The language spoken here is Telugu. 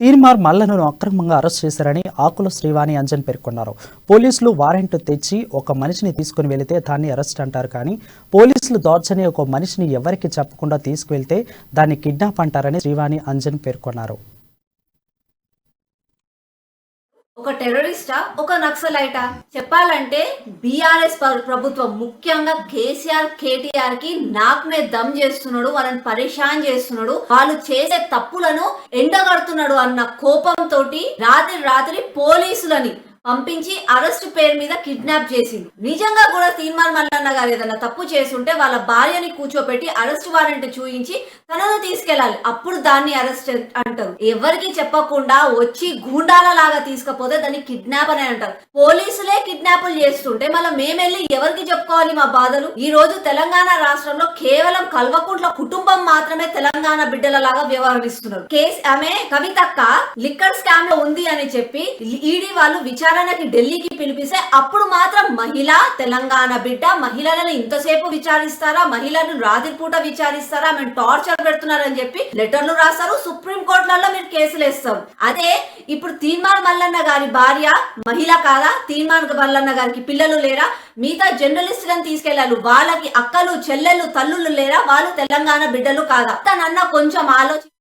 తీన్మార్ మల్లన్నను అక్రమంగా అరెస్ట్ చేశారని ఆకుల శ్రీవాణి అంజన్ పేర్కొన్నారు. పోలీసులు వారెంట్ తెచ్చి ఒక మనిషిని తీసుకుని వెళితే దాన్ని అరెస్ట్ అంటారు, కానీ పోలీసులు దౌర్జన్యం ఒక మనిషిని ఎవరికి చెప్పకుండా తీసుకువెళ్తే దాన్ని కిడ్నాప్ అంటారని శ్రీవాణి అంజన్ పేర్కొన్నారు. ఒక టెర్రరిస్టా, ఒక నక్సలైటా? చెప్పాలంటే బీఆర్ఎస్ ప్రభుత్వం, ముఖ్యంగా కేసీఆర్ కేటీఆర్ కి నాకునే దమ్ చేస్తున్నాడు, వాళ్ళని పరేషాన్ చేస్తున్నాడు, వాళ్ళు చేసే తప్పులను ఎండగడుతున్నాడు అన్న కోపంతో రాత్రి పోలీసులని పంపించి అరెస్ట్ పేరు మీద కిడ్నాప్ చేసిండు. నిజంగా కూడా తీన్మార్ మల్లన్న గారు ఏదన్నా తప్పు చేస్తుంటే వాళ్ళ భార్యని కూర్చోబెట్టి అరెస్ట్ వారెంట్ చూయించి తనను తీసుకెళ్లాలి, అప్పుడు దాన్ని అరెస్ట్ అంటారు. ఎవరికి చెప్పకుండా వచ్చి గూండాల లాగా తీసుకపోతే దాన్ని కిడ్నాప్ అని అంటారు. పోలీసులే కిడ్నాపులు చేస్తుంటే మళ్ళీ మేమెళ్ళి ఎవరికి చెప్పుకోవాలి మా బాధలు? ఈ రోజు తెలంగాణ రాష్ట్రంలో కేవలం కల్వకుంట్ల కుటుంబం మాత్రమే తెలంగాణ బిడ్డల లాగా వ్యవహరిస్తున్నారు. ఆమె కవితక్క లిక్కర్ స్కామ్ లో ఉంది అని చెప్పి ఈడీ వాళ్ళు విచారణకి ఢిల్లీకి పిలిపిస్తే అప్పుడు మాత్రం మహిళ, తెలంగాణ బిడ్డ, మహిళలను ఇంతసేపు విచారిస్తారా, మహిళలను రాత్రిపూట విచారిస్తారా, మేము టార్చర్ పెడుతున్నారని చెప్పి లెటర్లు రాస్తారు, సుప్రీం కోర్టులలో మీరు కేసులు వేస్తారు. అదే ఇప్పుడు తీన్మార్ మల్లన్న గారి భార్య మహిళ కాదా? తీన్మార్ మల్లన్న గారికి పిల్లలు లేరా? మిగతా జర్నలిస్టులను తీసుకెళ్లారు, వాళ్ళకి అక్కలు చెల్లెలు తల్లులు లేరా? వాళ్ళు తెలంగాణ బిడ్డలు కాదా? తనన్న కొంచెం ఆలోచన